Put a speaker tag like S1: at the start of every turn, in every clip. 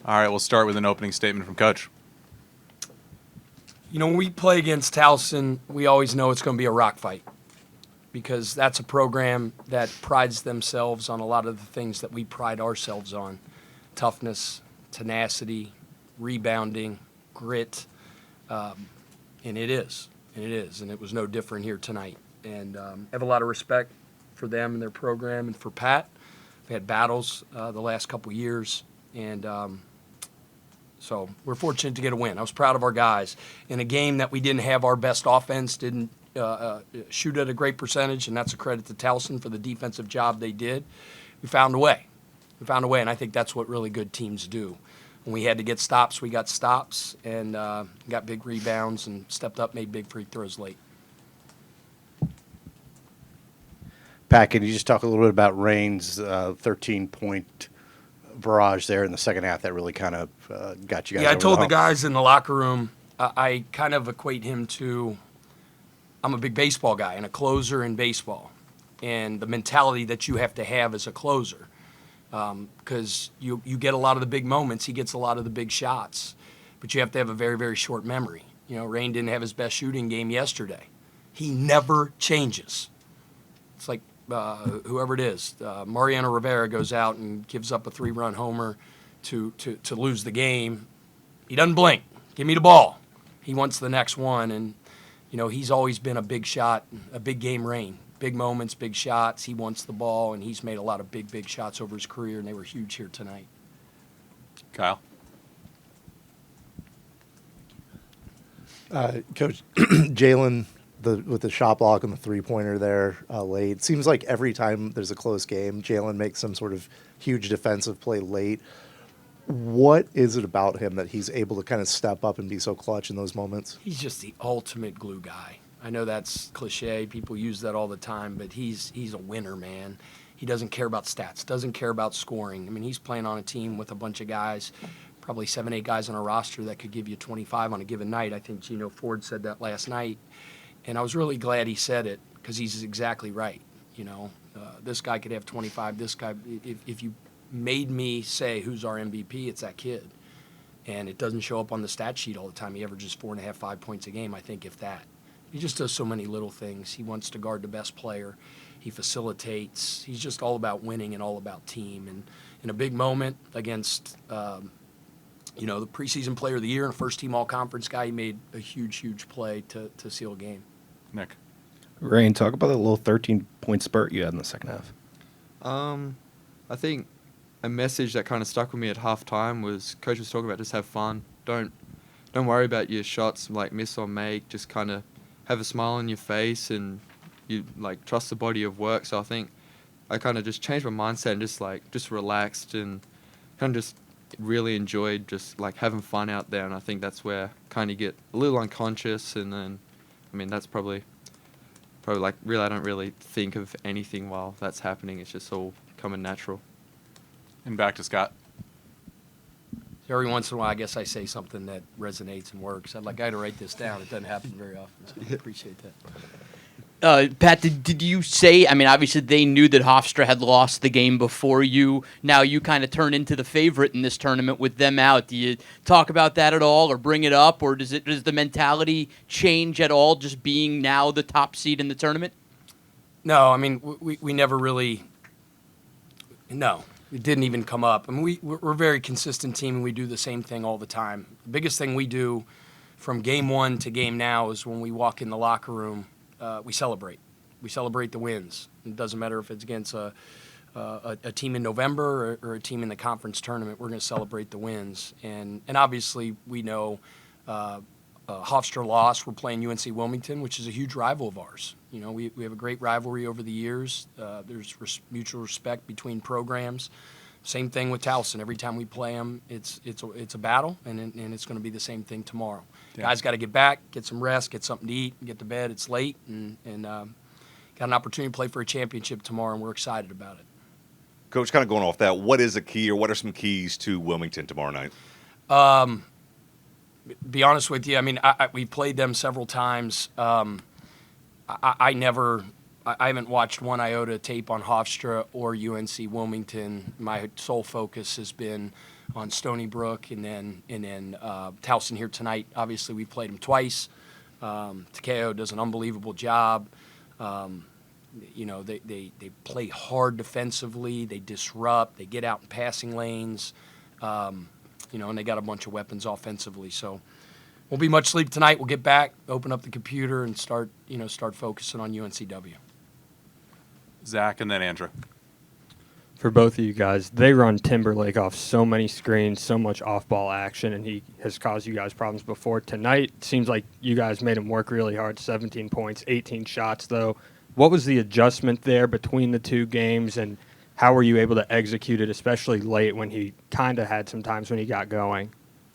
S1: All right, we'll start with an opening statement from Coach.
S2: You know, when we play against Towson, we always know it's going to be a rock fight because that's a program that prides themselves on a lot of the things that we pride ourselves on: toughness, tenacity, rebounding, grit, and it is. And it was no different here tonight. And I have a lot of respect for them and their program and for Pat. We've had battles the last couple years, and so we're fortunate to get a win. I was proud of our guys. In a game that we didn't have our best offense, didn't shoot at a great percentage, and that's a credit to Towson for the defensive job they did. We found a way. And I think that's what really good teams do. When we had to get stops, we got stops and got big rebounds and stepped up, made big free throws late.
S3: Pat, can you just talk a little bit about Rain's 13-point barrage there in the second half that really kind of got you guys over
S2: I told
S3: the
S2: the guys in the locker room, I kind of equate him to, I'm a big baseball guy and a closer in baseball, and the mentality that you have to have as a closer. Because you get a lot of the big moments, he gets a lot of the big shots, but you have to have a very, very short memory. You know, Rain didn't have his best shooting game yesterday. He never changes. It's like whoever it is, Mariano Rivera goes out and gives up a 3-run homer to lose the game. He doesn't blink. Give me the ball. He wants the next one, and you know he's always been a big shot, a big game Rain. Big moments, big shots. He wants the ball, and he's made a lot of big shots over his career, and they were huge here tonight.
S1: Kyle?
S4: Coach, Jalen, with the shot block and the three-pointer there late. It seems like every time there's a close game, Jalen makes some sort of huge defensive play late. What is it about him that he's able to kind of step up and be so clutch in those moments?
S2: He's just the ultimate glue guy. I know that's cliche. People use that all the time, but he's a winner, man. He doesn't care about stats, doesn't care about scoring. I mean, he's playing on a team with a bunch of guys, probably 7, 8 guys on a roster that could give you 25 on a given night. I think Gino Ford said that last night, and I was really glad he said it because he's exactly right. You know, this guy could have 25. This guy, if you made me say who's our MVP, it's that kid. And it doesn't show up on the stat sheet all the time. He averages 4.5, 5 points a game, I think, if that. He just does so many little things. He wants to guard the best player. He facilitates. He's just all about winning and all about team. And in a big moment against, the preseason player of the year and a first-team all-conference guy, he made a huge play to seal a game.
S1: Nick?
S5: Rain, talk about that little 13-point spurt you had in the second half.
S6: I think a message that kind of stuck with me at halftime was Coach was talking about just have fun. Don't worry about your shots, like miss or make. Just kind of have a smile on your face and you like trust the body of work. So I think I kind of just changed my mindset and just relaxed and kind of just really enjoyed just like having fun out there. And I think that's where kind of get a little unconscious. And then, I mean, that's probably like really I don't really think of anything while that's happening. It's just all coming natural.
S1: And back to Scott.
S2: Every once in a while, I guess I say something that resonates and works. I'd like I had to write this down. It doesn't happen very often, so I appreciate that.
S7: Pat, did you say, I mean, obviously they knew that Hofstra had lost the game before you. Now you kind of turn into the favorite in this tournament with them out. Do you talk about that at all or bring it up, or does the mentality change at all just being now the top seed in the tournament?
S2: No, I mean, we never really – no. It didn't even come up. I mean, we're a very consistent team, and we do the same thing all the time. The biggest thing we do from game one to game now is when we walk in the locker room, we celebrate. We celebrate the wins. It doesn't matter if it's against a team in November or a team in the conference tournament. We're going to celebrate the wins. And obviously we know Hofstra lost. We're playing UNC Wilmington, which is a huge rival of ours. You know, we have a great rivalry over the years. There's mutual respect between programs. Same thing with Towson. Every time we play them, it's a battle, and it's going to be the same thing tomorrow. Yeah. Guys got to get back, get some rest, get something to eat, get to bed. It's late, and got an opportunity to play for a championship tomorrow, and we're excited about it.
S8: Coach, kind of going off that, what is a key or what are some keys to Wilmington tomorrow night?
S2: Be honest with you, I mean, we played them several times. I never I haven't watched one iota tape on Hofstra or UNC Wilmington. My sole focus has been on Stony Brook and then Towson here tonight. Obviously, we played them twice. Takeo does an unbelievable job. They play hard defensively. They disrupt. They get out in passing lanes. And they got a bunch of weapons offensively. So won't be much sleep tonight. We'll get back, open up the computer, and start focusing on UNCW.
S1: Zach, and then Andrew.
S9: For both of you guys, they run Timberlake off so many screens, so much off-ball action, and he has caused you guys problems before. Tonight, it seems like you guys made him work really hard, 17 points, 18 shots, though. What was the adjustment there between the two games, and how were you able to execute it, especially late when he kind of had some times when he got going?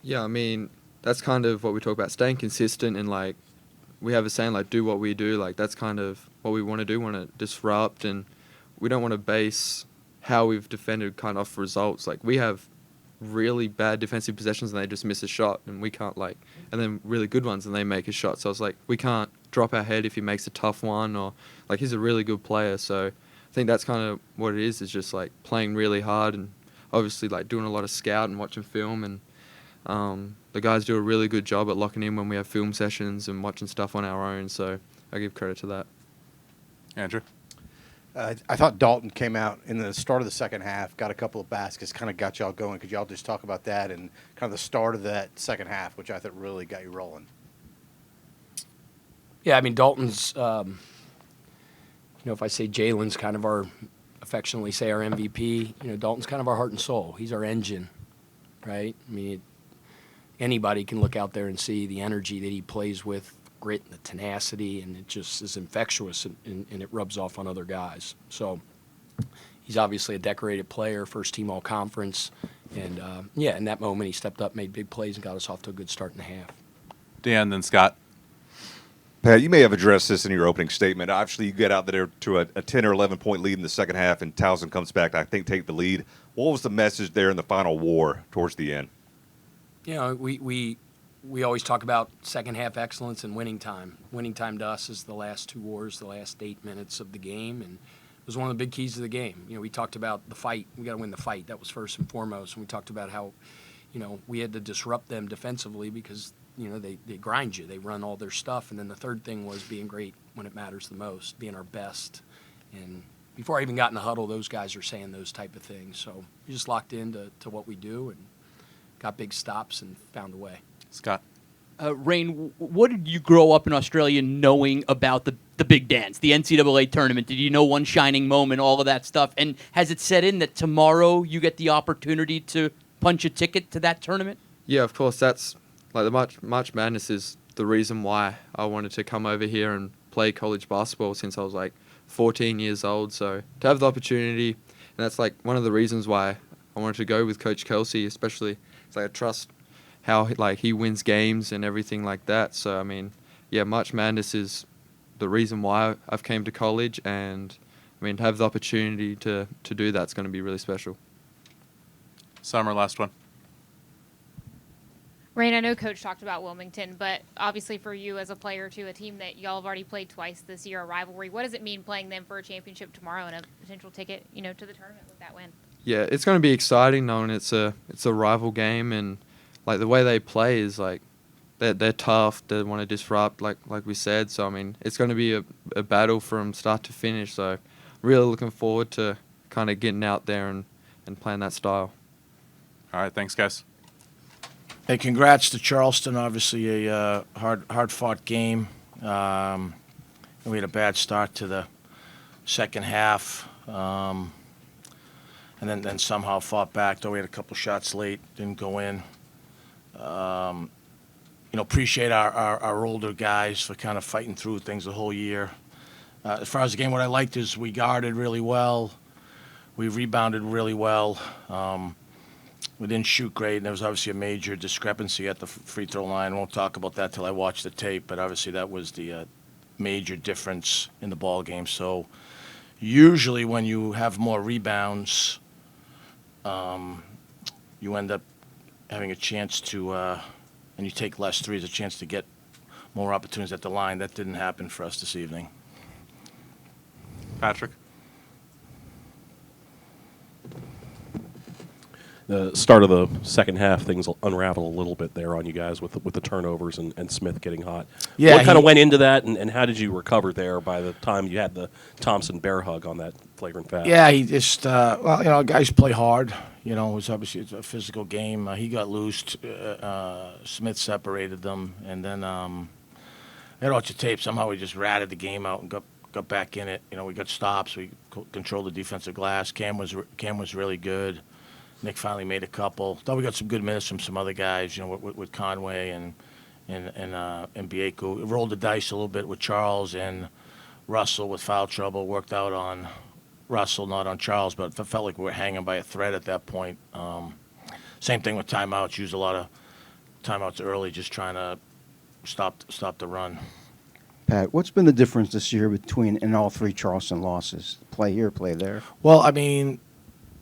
S6: Yeah, I mean, that's kind of what we talk about, staying consistent and, like, we have a saying, like, do what we do. Like, that's kind of what we want to do, want to disrupt, and we don't want to base how we've defended kind of off results. Like, we have really bad defensive possessions and they just miss a shot, and we can't, like, and then really good ones and they make a shot. So it's like, we can't drop our head if he makes a tough one, or, like, he's a really good player. So I think that's kind of what it is just, like, playing really hard and obviously, like, doing a lot of scout and watching film, and the guys do a really good job at locking in when we have film sessions and watching stuff on our own, so I give credit to that.
S1: Andrew?
S3: I thought Dalton came out in the start of the second half, got a couple of baskets, kind of got y'all going. Could y'all just talk about that and kind of the start of that second half, which I thought really got you rolling?
S2: Yeah, I mean, Dalton's, if I say Jalen's kind of affectionately say our MVP, Dalton's kind of our heart and soul. He's our engine, right? I mean, anybody can look out there and see the energy that he plays with, grit and the tenacity, and it just is infectious, and it rubs off on other guys. So he's obviously a decorated player, first team all conference, and in that moment he stepped up, made big plays, and got us off to a good start in the half.
S1: Dan, then Scott.
S8: Pat, you may have addressed this in your opening statement. Obviously, you get out there to a 10 or 11-point lead in the second half, and Towson comes back to, I think, take the lead. What was the message there in the final war towards the end?
S2: We always talk about second half excellence and winning time. Winning time to us is the last two wars, the last 8 minutes of the game, and it was one of the big keys of the game. We talked about the fight. We got to win the fight. That was first and foremost. And we talked about how, we had to disrupt them defensively because, they grind you. They run all their stuff. And then the third thing was being great when it matters the most, being our best. And before I even got in the huddle, those guys are saying those type of things. So we just locked into what we do and got big stops and found a way.
S1: Scott?
S7: Rain, what did you grow up in Australia knowing about the big dance, the NCAA tournament? Did you know one shining moment, all of that stuff? And has it set in that tomorrow you get the opportunity to punch a ticket to that tournament?
S6: Yeah, of course. That's like the March Madness is the reason why I wanted to come over here and play college basketball since I was like 14 years old. So to have the opportunity, and that's like one of the reasons why I wanted to go with Coach Kelsey, especially. It's like I trust how he wins games and everything like that. So I mean, yeah, March Madness is the reason why I've came to college, and I mean, to have the opportunity to do that's going to be really special.
S1: Summer, last one.
S10: Rain, I know Coach talked about Wilmington, but obviously for you as a player to a team that y'all have already played twice this year, a rivalry, what does it mean playing them for a championship tomorrow and a potential ticket, to the tournament with that win?
S6: Yeah, it's going to be exciting knowing it's a rival game, and like the way they play is like they're tough. They want to disrupt, like we said. So I mean, it's going to be a battle from start to finish. So really looking forward to kind of getting out there and playing that style.
S1: All right, thanks, guys.
S11: Hey, congrats to Charleston. Obviously, a hard-fought game. We had a bad start to the second half, and then somehow fought back. Though we had a couple shots late, didn't go in. Appreciate our older guys for kind of fighting through things the whole year. As far as the game, what I liked is we guarded really well. We rebounded really well. We didn't shoot great, and there was obviously a major discrepancy at the free throw line. Won't talk about that till I watch the tape, but obviously that was the major difference in the ball game. So usually when you have more rebounds, you end up having a chance to, and you take less threes, a chance to get more opportunities at the line. That didn't happen for us this evening.
S1: Patrick?
S12: The start of the second half, things will unravel a little bit there on you guys with the turnovers and Smith getting hot.
S11: Yeah,
S12: what kind of
S11: he-
S12: went into that, and how did you recover there by the time you had the Thompson bear hug on that flagrant foul?
S11: Yeah, he just guys play hard. It was obviously it's a physical game. He got loosed. Smith separated them, and then I had watched the tape. Somehow we just ratted the game out and got back in it. We got stops. We controlled the defensive glass. Cam was really good. Nick finally made a couple. Thought we got some good minutes from some other guys. With Conway and Bieku. Rolled the dice a little bit with Charles and Russell with foul trouble. Worked out on Russell, not on Charles, but it felt like we were hanging by a thread at that point. Same thing with timeouts. Used a lot of timeouts early, just trying to stop the run.
S13: Pat, what's been the difference this year in all three Charleston losses? Play here, play there.
S11: Well, I mean,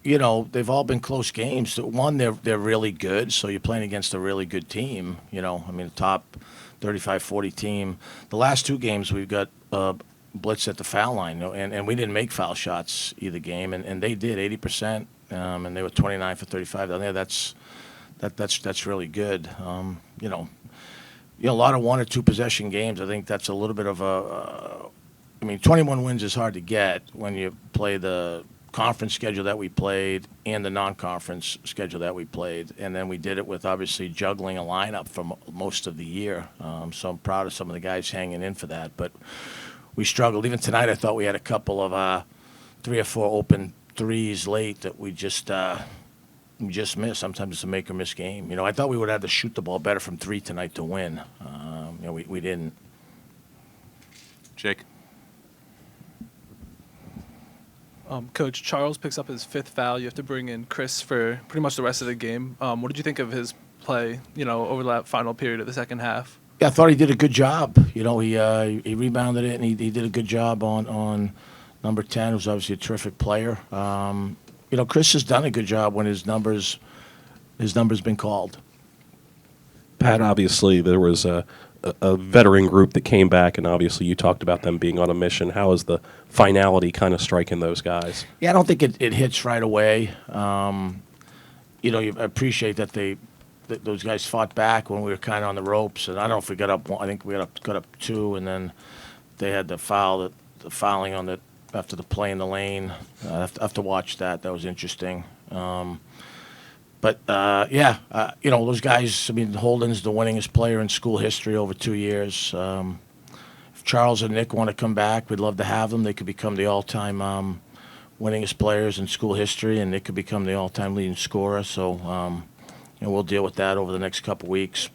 S11: they've all been close games. One, they're really good, so you're playing against a really good team. The top 35-40 team. The last two games we've got blitz at the foul line, and we didn't make foul shots either game, and they did 80%, and they were 29 for 35 down there. That's really good. A lot of 1 or 2 possession games. I think that's a little bit of 21 wins is hard to get when you play the conference schedule that we played and the non-conference schedule that we played, and then we did it with obviously juggling a lineup for most of the year. So I'm proud of some of the guys hanging in for that, but we struggled. Even tonight, I thought we had a couple of 3 or 4 open threes late that we just missed. Sometimes it's a make or miss game. I thought we would have to shoot the ball better from 3 tonight to win. We didn't.
S1: Jake?
S14: Coach, Charles picks up his 5th foul. You have to bring in Chris for pretty much the rest of the game. What did you think of his play, over that final period of the second half?
S11: Yeah, I thought he did a good job. He rebounded it, and he did a good job on number 10, who's obviously a terrific player. Chris has done a good job when his number's been called.
S12: Pat, obviously there was a veteran group that came back, and obviously you talked about them being on a mission. How is the finality kind of striking those guys?
S11: Yeah, I don't think it hits right away. You appreciate that those guys fought back when we were kind of on the ropes, and I don't know if we got up 1. I think we got up 2, and then they had the fouling on after the play in the lane. I have to watch that. That was interesting. Those guys, Holden's the winningest player in school history over 2 years. If Charles and Nick want to come back, we'd love to have them. They could become the all-time winningest players in school history, and Nick could become the all-time leading scorer. So, we'll deal with that over the next couple weeks.